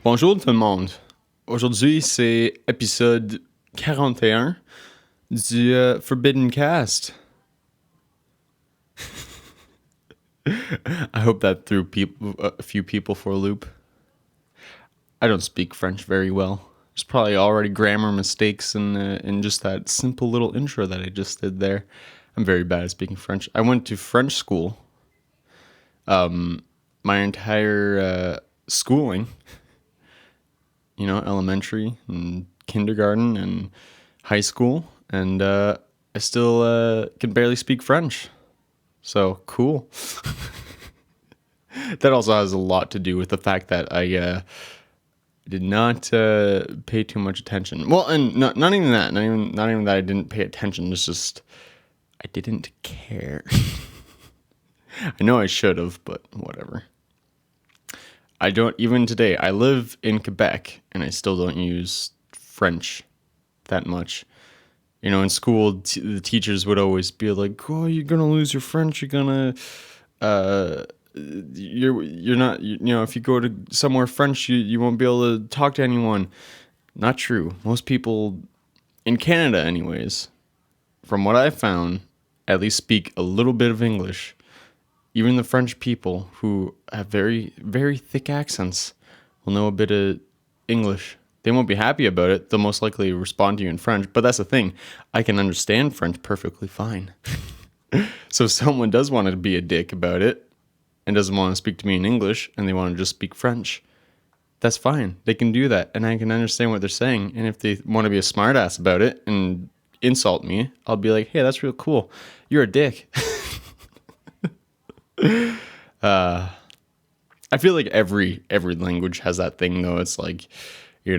Bonjour tout le monde. Aujourd'hui, c'est épisode 41 du Forbidden Cast. I hope that threw a few people for a loop. I don't speak French very well. There's probably already grammar mistakes in just that simple little intro that I just did there. I'm very bad at speaking French. I went to French school. My entire schooling, elementary and kindergarten and high school, and I still can barely speak French. So cool. That also has a lot to do with the fact that I did not pay too much attention. Well, and not even that. Not even that I didn't pay attention. It's just I didn't care. I know I should have, but whatever. I don't even today. I live in Quebec, and I still don't use French that much. In school, the teachers would always be like, "Oh, you're gonna lose your French. You're gonna, you're not. If you go to somewhere French, you won't be able to talk to anyone." Not true. Most people in Canada, anyways, from what I've found, at least speak a little bit of English. Even the French people who have very, very thick accents will know a bit of English. They won't be happy about it. They'll most likely respond to you in French. But that's the thing. I can understand French perfectly fine. So if someone does want to be a dick about it and doesn't want to speak to me in English and they want to just speak French, that's fine. They can do that. And I can understand what they're saying. And if they want to be a smartass about it and insult me, I'll be like, hey, that's real cool. You're a dick. I feel like every language has that thing though. It's like, you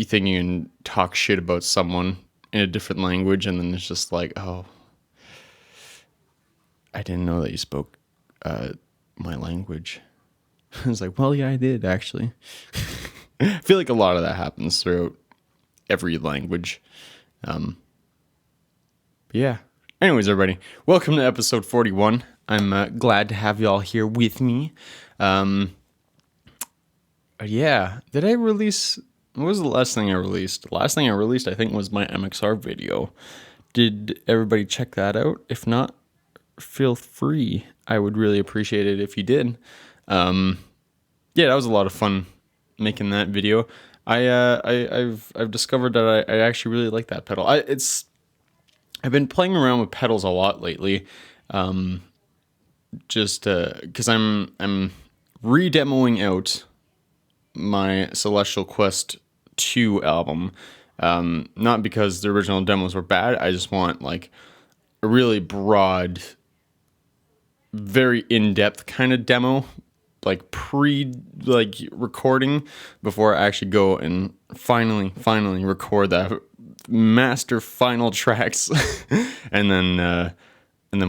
think you can talk shit about someone in a different language, and then it's just like, oh, I didn't know that you spoke my language. It's like, well, yeah, I did actually. I feel like a lot of that happens throughout every language. But yeah. Anyways, everybody, welcome to episode 41. I'm glad to have y'all here with me. Yeah, did I release... What was the last thing I released? The last thing I released, I think, was my MXR video. Did everybody check that out? If not, feel free. I would really appreciate it if you did. Yeah, that was a lot of fun making that video. I've discovered that I actually really like that pedal. I've been playing around with pedals a lot lately, just because I'm re-demoing out my Celestial Quest 2 album. Not because the original demos were bad. I just want like a really broad, very in-depth kind of demo, like recording before I actually go and finally record that master final tracks. and then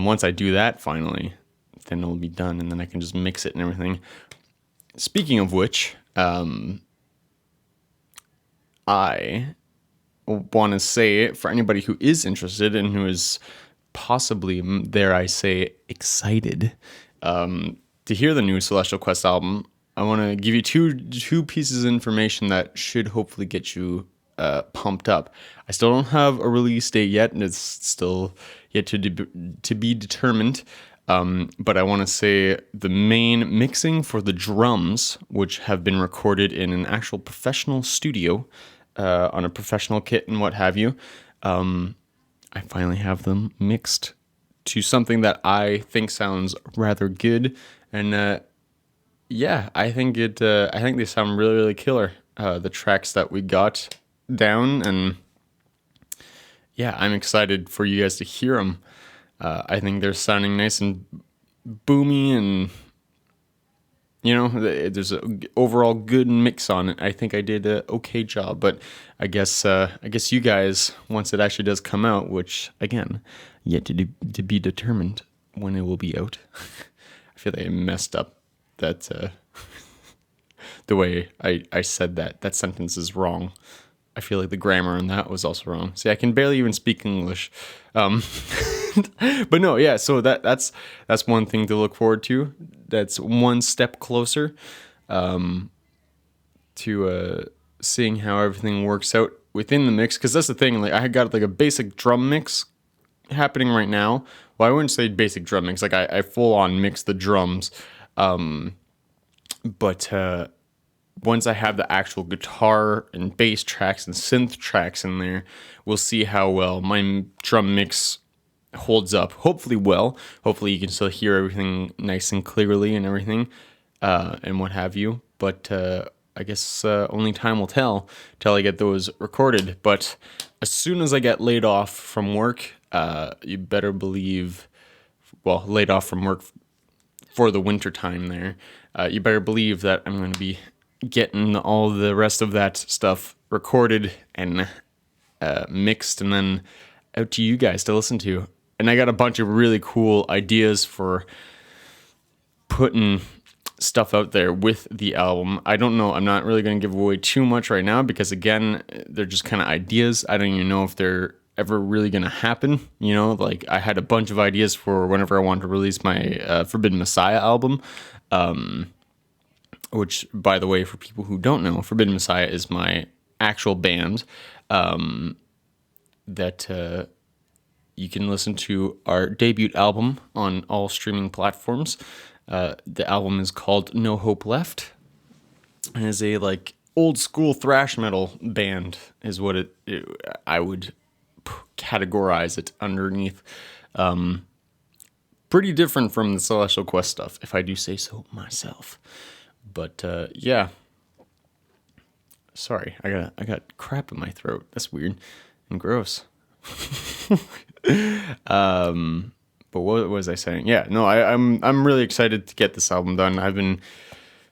once I do that finally, then it'll be done, and then I can just mix it and everything. Speaking of which, I want to say, for anybody who is interested and who is possibly, dare I say, excited to hear the new Celestial Quest album, I want to give you two pieces of information that should hopefully get you pumped up. I still don't have a release date yet, and it's still yet to be determined. But I want to say the main mixing for the drums, which have been recorded in an actual professional studio, on a professional kit and what have you. I finally have them mixed to something that I think sounds rather good, and yeah, I think they sound really, really killer. The tracks that we got down, and yeah, I'm excited for you guys to hear them. I think they're sounding nice and boomy, and there's an overall good mix on it. I think I did an okay job, but I guess you guys, once it actually does come out, which again, yet to be determined when it will be out. I feel like I messed up that the way I said that sentence is wrong. I feel like the grammar on that was also wrong. See, I can barely even speak English. But no, yeah, so that's one thing to look forward to. That's one step closer. to seeing how everything works out within the mix, because that's the thing. Like I got like a basic drum mix happening right now. Well, I wouldn't say basic drum mix. Like I full on mix the drums, but once I have the actual guitar and bass tracks and synth tracks in there, we'll see how well my drum mix holds up. Hopefully well. Hopefully you can still hear everything nice and clearly and everything, and what have you. But I guess only time will tell till I get those recorded. But as soon as I get laid off from work, you better believe, well, laid off from work for the winter time there, you better believe that I'm going to be getting all the rest of that stuff recorded and mixed and then out to you guys to listen to. And I got a bunch of really cool ideas for putting stuff out there with the album. I don't know. I'm not really going to give away too much right now because, again, they're just kind of ideas. I don't even know if they're ever really going to happen. You know, like I had a bunch of ideas for whenever I wanted to release my Forbidden Messiah album. Which, by the way, for people who don't know, Forbidden Messiah is my actual band that you can listen to our debut album on all streaming platforms. The album is called No Hope Left, and is a like old school thrash metal band is what I would categorize it underneath. Pretty different from the Celestial Quest stuff, if I do say so myself. But yeah, sorry, I got crap in my throat. That's weird and gross. But what was I saying? Yeah, no, I'm really excited to get this album done. I've been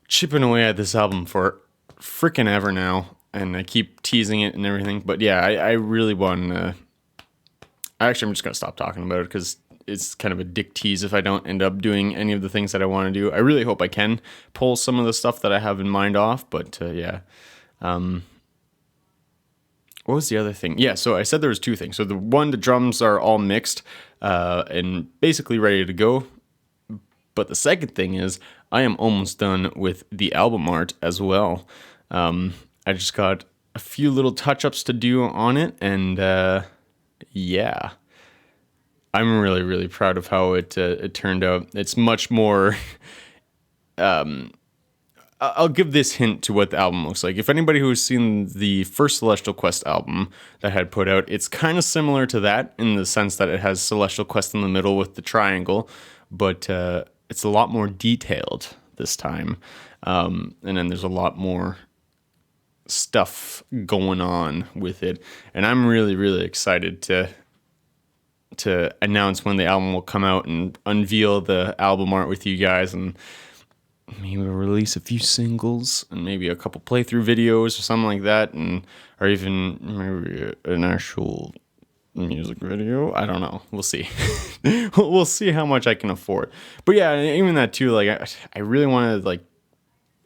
chipping away at this album for freaking ever now, and I keep teasing it and everything. But yeah, I really want to. Actually, I'm just gonna stop talking about it because it's kind of a dick tease if I don't end up doing any of the things that I want to do. I really hope I can pull some of the stuff that I have in mind off, but yeah. What was the other thing? Yeah, so I said there was two things. So the drums are all mixed and basically ready to go. But the second thing is I am almost done with the album art as well. I just got a few little touch-ups to do on it, and yeah. I'm really, really proud of how it turned out. It's much more. I'll give this hint to what the album looks like. If anybody who's seen the first Celestial Quest album that I had put out, it's kind of similar to that in the sense that it has Celestial Quest in the middle with the triangle, but it's a lot more detailed this time. And then there's a lot more stuff going on with it. And I'm really, really excited to announce when the album will come out and unveil the album art with you guys, and maybe release a few singles and maybe a couple playthrough videos or something like that, and or even maybe an actual music video. I don't know. We'll see. We'll see how much I can afford. But yeah, even that too. Like I really want to like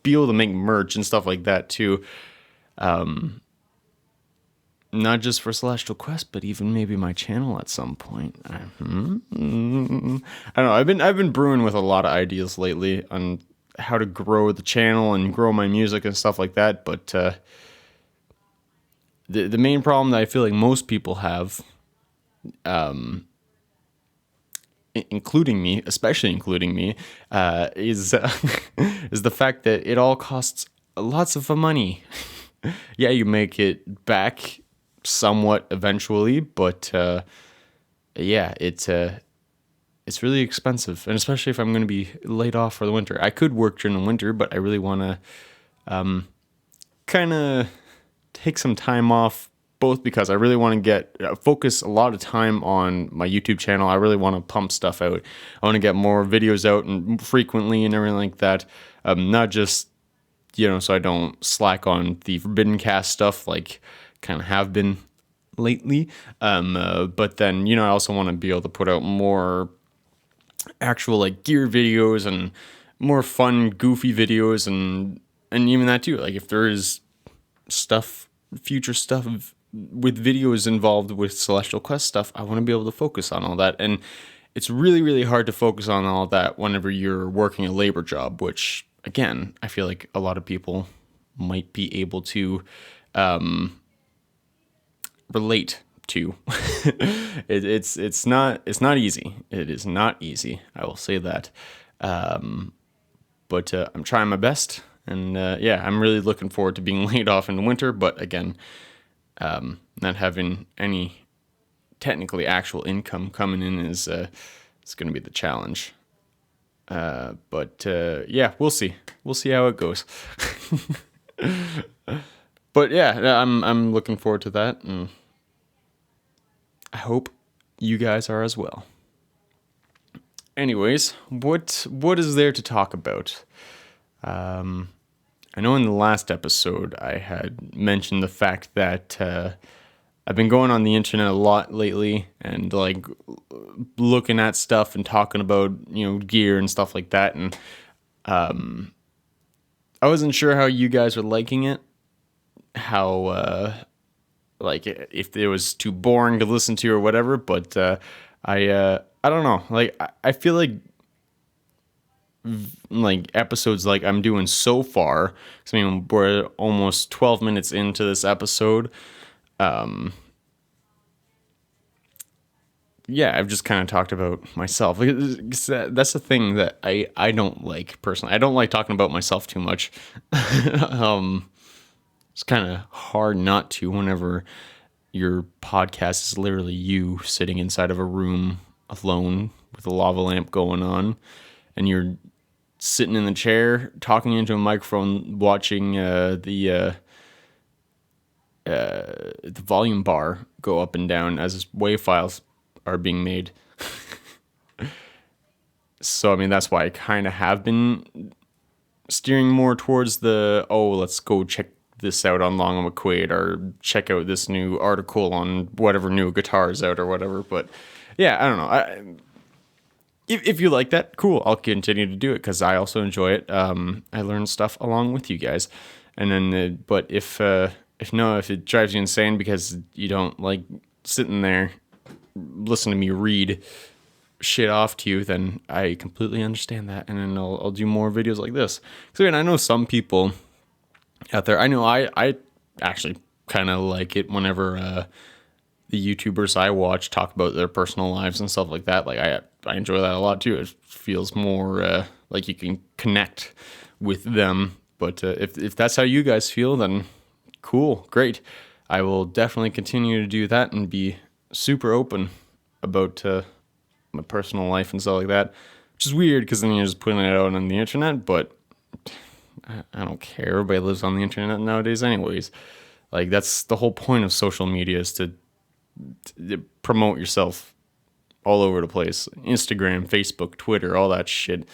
be able to make merch and stuff like that too. Not just for Celestial Quest, but even maybe my channel at some point. I don't know. I've been brewing with a lot of ideas lately on how to grow the channel and grow my music and stuff like that. But the main problem that I feel like most people have, including me, is is the fact that it all costs lots of money. Yeah, you make it back somewhat eventually, but yeah, it's really expensive, and especially if I'm going to be laid off for the winter. I could work during the winter, but I really want to kind of take some time off, both because I really want to get focus a lot of time on my YouTube channel. I really want to pump stuff out. I want to get more videos out and frequently and everything like that. Not just, so I don't slack on the ForbiddenCast stuff like kind of have been lately. But then, I also want to be able to put out more actual like gear videos and more fun, goofy videos, and even that too. Like if there is future stuff with videos involved with Celestial Quest stuff, I want to be able to focus on all that. And it's really, really hard to focus on all that whenever you're working a labor job, which again, I feel like a lot of people might be able to relate to. It's not easy. It is not easy. I will say that. But I'm trying my best, and I'm really looking forward to being laid off in the winter. But again, not having any technically actual income coming in is it's going to be the challenge. But we'll see. We'll see how it goes. But yeah, I'm looking forward to that, and I hope you guys are as well. Anyways, what is there to talk about? I know in the last episode I had mentioned the fact that I've been going on the internet a lot lately and like looking at stuff and talking about, gear and stuff like that. And I wasn't sure how you guys were liking it, how like if it was too boring to listen to or whatever. But I don't know. Like I feel like episodes like I'm doing so far, 'cause, we're almost 12 minutes into this episode. I've just kind of talked about myself. That's the thing that I don't like personally. I don't like talking about myself too much. It's kind of hard not to whenever your podcast is literally you sitting inside of a room alone with a lava lamp going on, and you're sitting in the chair talking into a microphone, watching the volume bar go up and down as WAV files are being made. So that's why I kind of have been steering more towards let's go check this out on Long and McQuaid, or check out this new article on whatever new guitar is out or whatever. But yeah, I don't know. If you like that, cool. I'll continue to do it because I also enjoy it. I learn stuff along with you guys. And then, but if it drives you insane because you don't like sitting there listen to me read shit off to you, then I completely understand that, and then I'll do more videos like this. So I know some people out there. I know I actually kind of like it whenever the YouTubers I watch talk about their personal lives and stuff like that. Like I enjoy that a lot too. It feels more like you can connect with them. But if that's how you guys feel, then cool, great. I will definitely continue to do that and be super open about my personal life and stuff like that, which is weird because then you're just putting it out on the internet. But I don't care. Everybody lives on the internet nowadays anyways. Like that's the whole point of social media, is to promote yourself all over the place. Instagram, Facebook, Twitter, all that shit.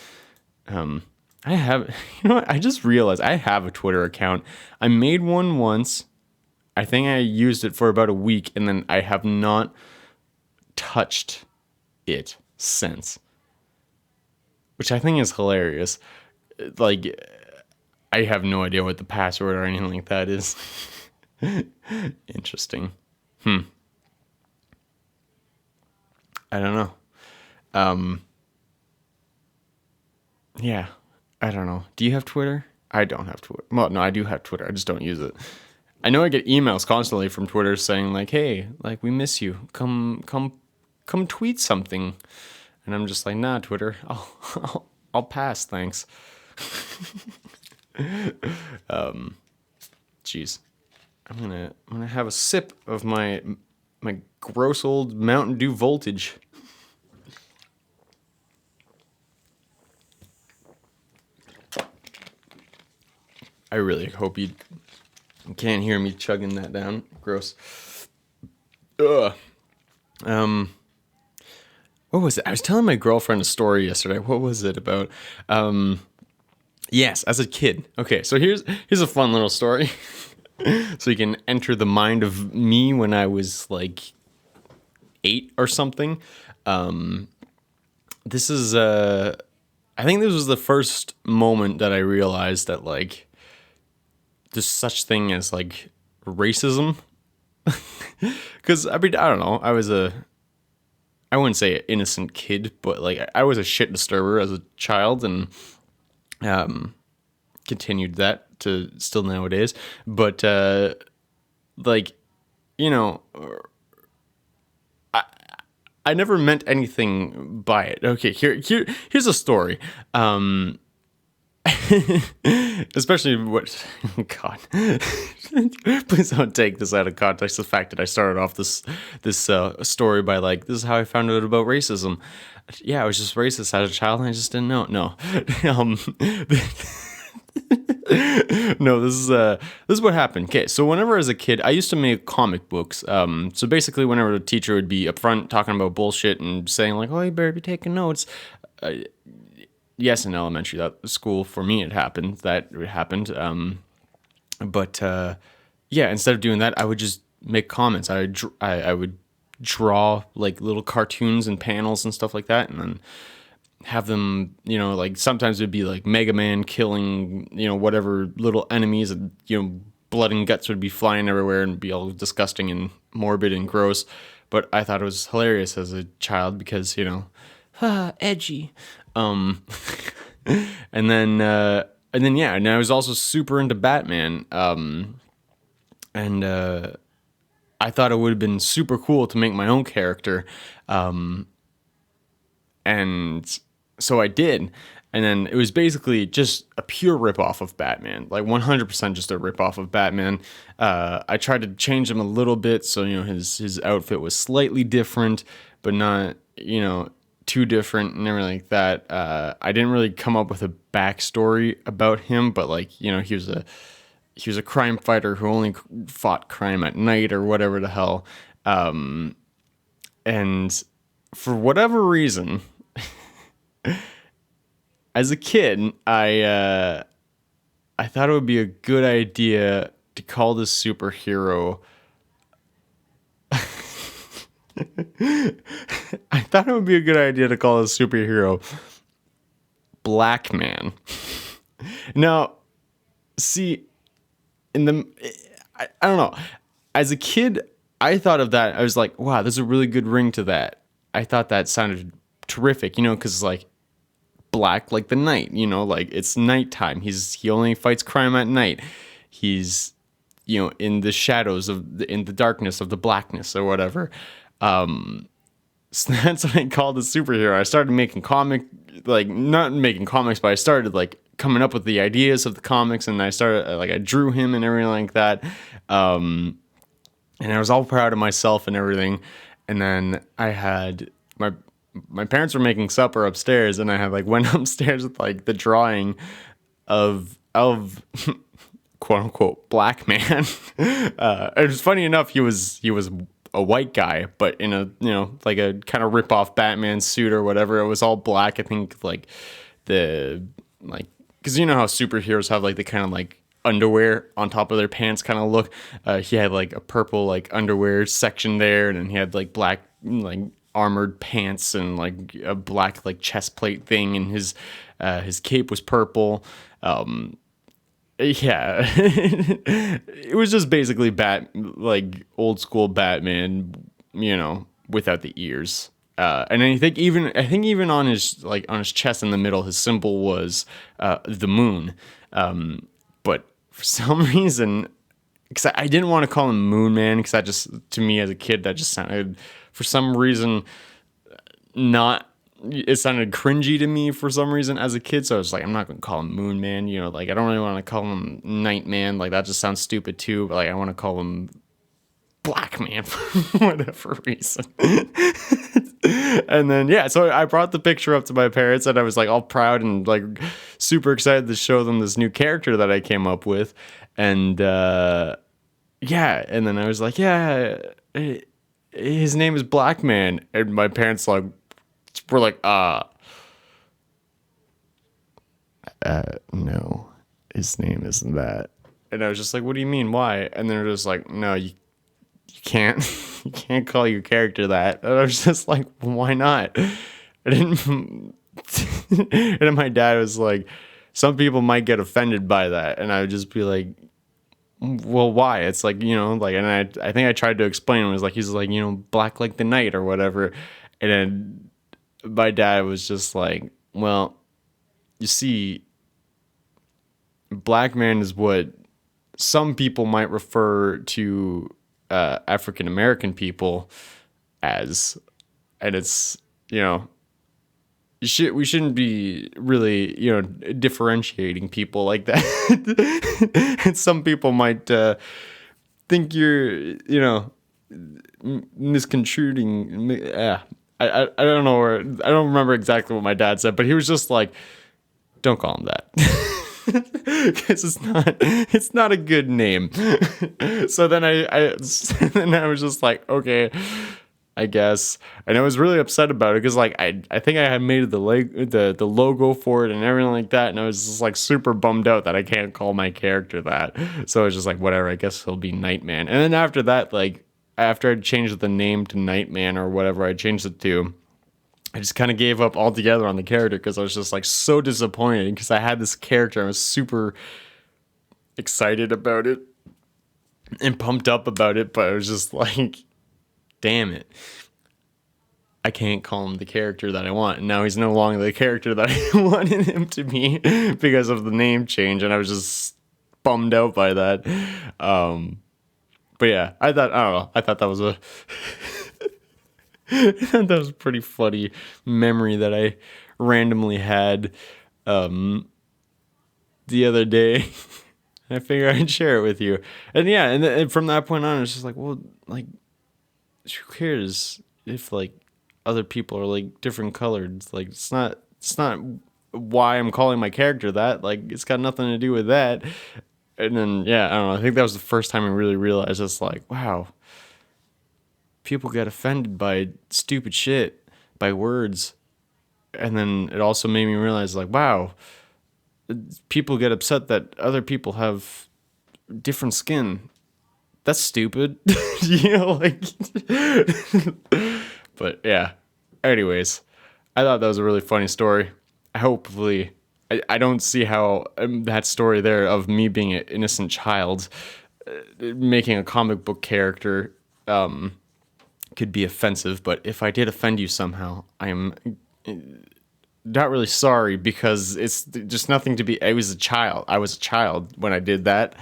I have, I just realized I have a Twitter account. I made one once. I think I used it for about a week, and then I have not touched it since, which I think is hilarious. Like, I have no idea what the password or anything like that is. Interesting. I don't know. Yeah, I don't know. Do you have Twitter? I don't have Twitter. Well, no, I do have Twitter. I just don't use it. I know I get emails constantly from Twitter saying like, "Hey, like we miss you. Come tweet something." And I'm just like, "Nah, Twitter. I'll pass, thanks." Jeez. I'm gonna have a sip of my gross old Mountain Dew Voltage. I really hope you can't hear me chugging that down. Gross. Ugh. What was it? I was telling my girlfriend a story yesterday. What was it about? Yes, as a kid. Okay, so here's a fun little story. So you can enter the mind of me when I was like 8 or something. This is I think this was the first moment that I realized that like there's such thing as like racism. Because I don't know, I wouldn't say an innocent kid, but like I was a shit disturber as a child, and continued that to still nowadays. But like, you know, I never meant anything by it. Okay, here's a story. Especially what God. Please don't take this out of context. The fact that I started off this story by like, this is how I found out about racism. Yeah, I was just racist as a child and I just didn't know. No. um no, this is what happened. Okay, so whenever as a kid, I used to make comic books. So basically, whenever the teacher would be upfront talking about bullshit and saying like, "Oh, you better be taking notes." Yes, in elementary, that school for me, it happened. That it happened. But yeah, instead of doing that, I would just make comments. I would draw like little cartoons and panels and stuff like that, and then have them, like sometimes it'd be like Mega Man killing, whatever little enemies, and, blood and guts would be flying everywhere and be all disgusting and morbid and gross. But I thought it was hilarious as a child because, edgy. Um, yeah, and I was also super into Batman. And I thought it would have been super cool to make my own character. And so I did. And then it was basically just a pure ripoff of Batman, like 100% just a ripoff of Batman. I tried to change him a little bit, so his outfit was slightly different, but not too different and everything like that. I didn't really come up with a backstory about him, but like he was a crime fighter who only fought crime at night or whatever the hell. And for whatever reason, as a kid, I thought it would be a good idea to call this superhero. I thought it would be a good idea to call this superhero Black Man. Now, see, I don't know. As a kid, I thought of that. I was like, wow, there's a really good ring to that. I thought that sounded terrific, because like black like the night, like it's nighttime. He only fights crime at night. He's in the shadows in the darkness of the blackness or whatever. So that's what I called the superhero. I started making not making comics, but I started like coming up with the ideas of the comics, and I started I drew him and everything like that. And I was all proud of myself and everything. And then I had my parents were making supper upstairs, and I had went upstairs with the drawing of quote unquote Black Man. It was funny enough, he was a white guy, but in a a kind of rip off Batman suit or whatever. It was all black. I think because how superheroes have the kind of underwear on top of their pants kind of look. He had a purple underwear section there, and then he had black armored pants and a black chest plate thing, and his cape was purple. Yeah, it was just basically old school Batman, without the ears. And I think even on his chest in the middle, his symbol was the moon. But for some reason, because I didn't want to call him Moon Man, because that just, to me as a kid, that just sounded, for some reason, it sounded cringy to me for some reason as a kid. So I was like, I'm not going to call him Moon Man, I don't really want to call him Nightman. That just sounds stupid too. But I want to call him Black Man for whatever reason. And then, yeah, so I brought the picture up to my parents, and I was all proud and super excited to show them this new character that I came up with. And yeah, and then I was like, yeah, his name is Black Man. And my parents were like, no, his name isn't that. And I was just like, what do you mean? Why? And they're just like, no, you can't, you can't call your character that. And I was just like, why not? I didn't. And then my dad was like, some people might get offended by that. And I would just be like, well, why? It's and I think I tried to explain. It was he's black like the night or whatever. And then my dad was just like, well, you see, black man is what some people might refer to African American people as, and it's, you know, we shouldn't be really, you know, differentiating people like that. And some people might think you're, you know, misconstruing. I don't know where, I don't remember exactly what my dad said, but he was just like, don't call him that. Because it's not a good name. So then then I was just like, okay, I guess. And I was really upset about it because like I think I had made the logo for it and everything like that, and I was just like super bummed out that I can't call my character that. So I was just like, whatever, I guess he'll be Nightman. And then after that, like after I changed the name to Nightman or whatever I changed it to, I just kind of gave up altogether on the character because I was just like so disappointed because I had this character. I was super excited about it and pumped up about it, but I was just like, damn it. I can't call him the character that I want. And now he's no longer the character that I wanted him to be because of the name change. And I was just bummed out by that. But yeah, I don't know. I thought that was that was a pretty funny memory that I randomly had the other day. I figured I'd share it with you. And yeah, and from that point on, it's just like, well, like, who cares if like other people are like different colored? It's like it's not why I'm calling my character that. Like it's got nothing to do with that. And then yeah, I don't know. I think that was the first time I really realized it's like, wow, people get offended by stupid shit, by words. And then it also made me realize like, wow, people get upset that other people have different skin. That's stupid. You know, like but yeah. Anyways, I thought that was a really funny story. Hopefully I don't see how that story there of me being an innocent child making a comic book character could be offensive, but if I did offend you somehow, I'm not really sorry because it's just nothing to be. I was a child when I did that.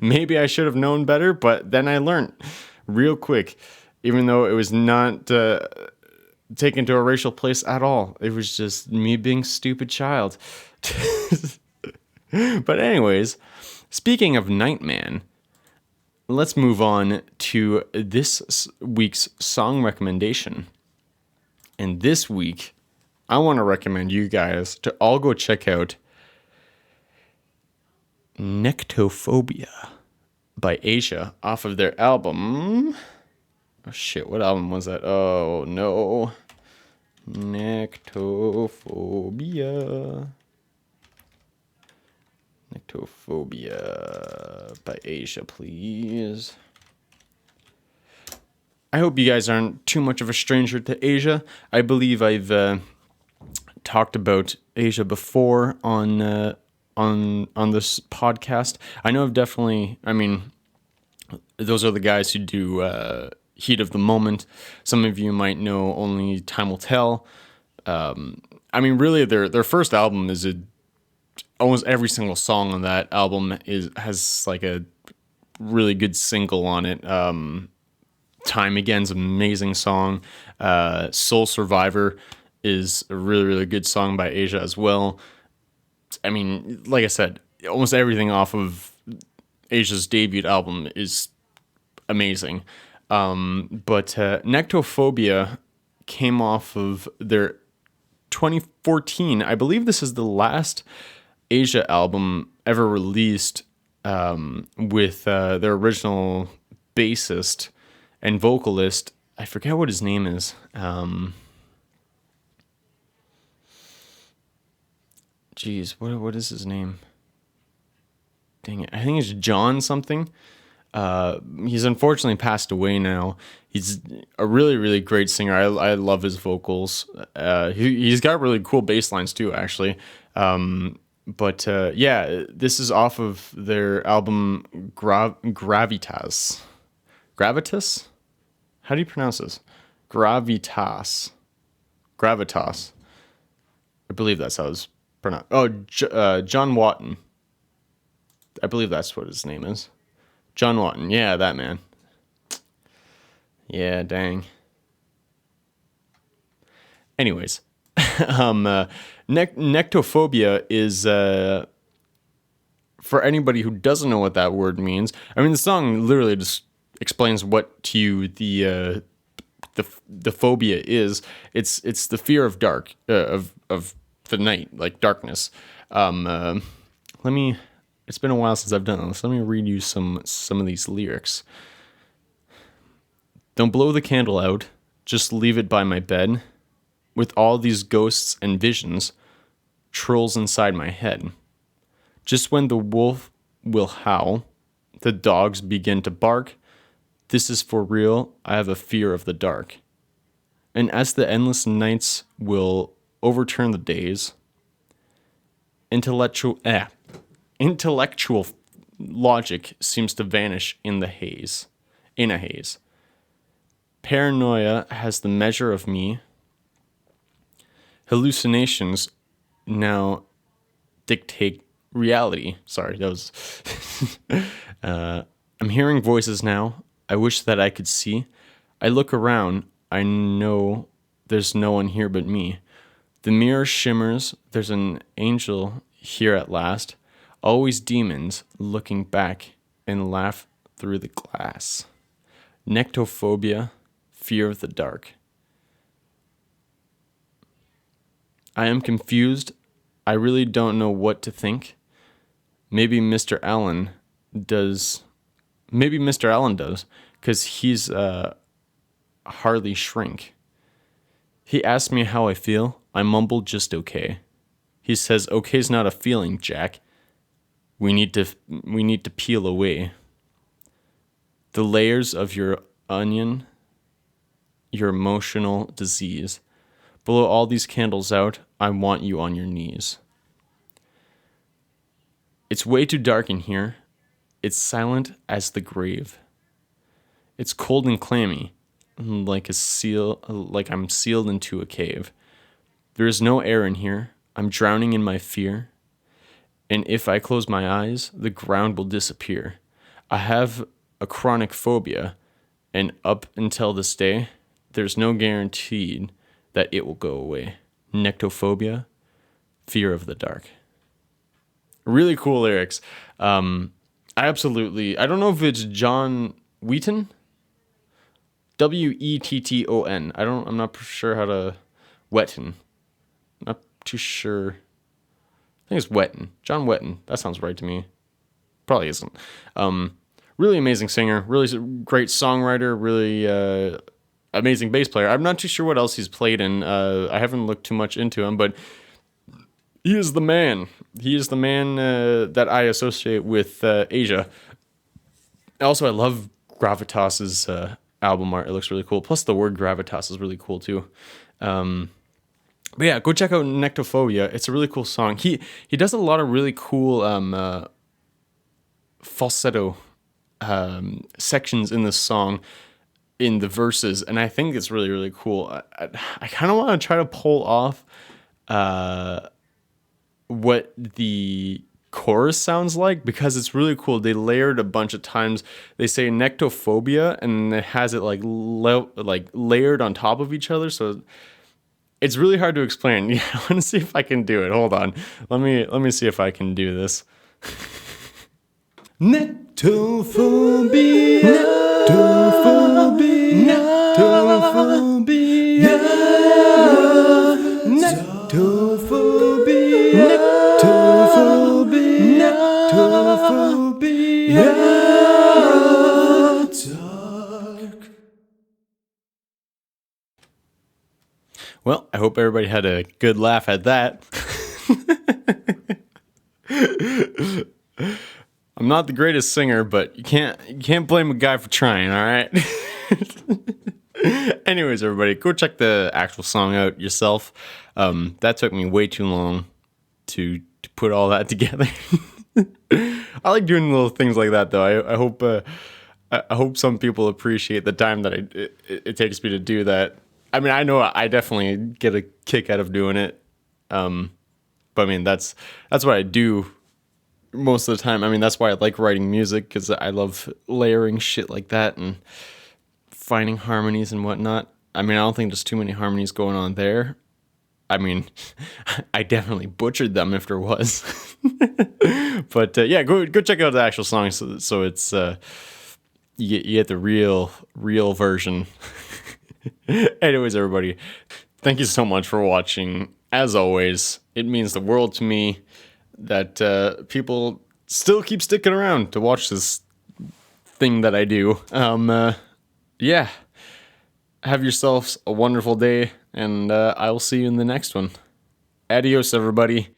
Maybe I should have known better, but then I learned real quick, even though it was not taken to a racial place at all. It was just me being stupid child. But anyways, speaking of Nightman, let's move on to this week's song recommendation. And this week, I want to recommend you guys to all go check out Nectophobia by Asia off of their album. Oh shit, what album was that? Oh no. Nectophobia by Asia, please. I hope you guys aren't too much of a stranger to Asia. I believe I've talked about Asia before on this podcast. I know I've definitely. I mean, those are the guys who do Heat of the Moment. Some of you might know Only Time Will Tell. I mean, really, their first album is almost every single song on that album has like a really good single on it. Time Again's an amazing song. Soul Survivor is a really, really good song by Asia as well. I mean, like I said, almost everything off of Asia's debut album is amazing. But Nectophobia came off of their 2014. I believe this is the last Asia album ever released with their original bassist and vocalist. I forget what his name is. What is his name? Dang it. I think it's John something. He's unfortunately passed away now. He's a really, really great singer. I love his vocals. He's got really cool bass lines too, actually. But yeah, this is off of their album Gravitas. Gravitas? How do you pronounce this? Gravitas. I believe that's how it's pronounced. Oh, John Watton. I believe that's what his name is. John Watton. Yeah, that man. Yeah, dang. Anyways, nectophobia is for anybody who doesn't know what that word means. I mean, the song literally just explains what to you the phobia is. It's the fear of dark, of the night, like darkness. Let me. It's been a while since I've done this. Let me read you some of these lyrics. Don't blow the candle out. Just leave it by my bed. With all these ghosts and visions, trolls inside my head. Just when the wolf will howl, the dogs begin to bark. This is for real. I have a fear of the dark. And as the endless nights will overturn the days, intellectual logic seems to vanish in a haze. Paranoia has the measure of me. Hallucinations now dictate reality. Sorry, that was... I'm hearing voices now. I wish that I could see. I look around. I know there's no one here but me. The mirror shimmers. There's an angel here at last. Always demons looking back and laugh through the glass. Nectophobia, fear of the dark. I am confused. I really don't know what to think. Maybe Mr. Allen does. Maybe Mr. Allen does, because he's hardly shrink. He asks me how I feel. I mumble just okay. He says, "Okay's not a feeling, Jack. We need to peel away the layers of your onion, your emotional disease. Blow all these candles out. I want you on your knees. It's way too dark in here. It's silent as the grave. It's cold and clammy, like I'm sealed into a cave. There is no air in here. I'm drowning in my fear. And if I close my eyes, the ground will disappear. I have a chronic phobia, and up until this day, there's no guarantee that it will go away. Nectophobia, fear of the dark." Really cool lyrics. I don't know if it's John Wheaton, Wetton. I'm not sure how to, Wetton. Not too sure. I think it's Wetton. John Wetton. That sounds right to me. Probably isn't. Really amazing singer. Really great songwriter. Really amazing bass player. I'm not too sure what else he's played in. I haven't looked too much into him, but he is the man. He is the man that I associate with Asia. Also, I love Gravitas's album art. It looks really cool. Plus, the word gravitas is really cool too. But yeah, go check out Nectophobia. It's a really cool song. He does a lot of really cool falsetto sections in this song, in the verses, and I think it's really, really cool. I kind of want to try to pull off what the chorus sounds like, because it's really cool. They layered a bunch of times. They say nectophobia, and it has it like layered on top of each other, so it's really hard to explain. Yeah, I want to see if I can do it. Hold on. Let me see if I can do this. Nectophobia, nectophobia, nectophobia, nectophobia, nectophobia, nectophobia. Dark. Well, I hope everybody had a good laugh at that. I'm not the greatest singer, but you can't blame a guy for trying, all right? Anyways, everybody, go check the actual song out yourself. That took me way too long to put all that together. I like doing little things like that, though. I hope some people appreciate the time that it takes me to do that. I mean, I know I definitely get a kick out of doing it. But I mean, that's what I do most of the time. I mean, that's why I like writing music, because I love layering shit like that and finding harmonies and whatnot. I mean, I don't think there's too many harmonies going on there. I mean, I definitely butchered them if there was. But yeah, go check out the actual song, so it's you get the real version. Anyways, everybody, thank you so much for watching. As always, it means the world to me that people still keep sticking around to watch this thing that I do. Yeah, have yourselves a wonderful day, and I will see you in the next one. Adios, everybody.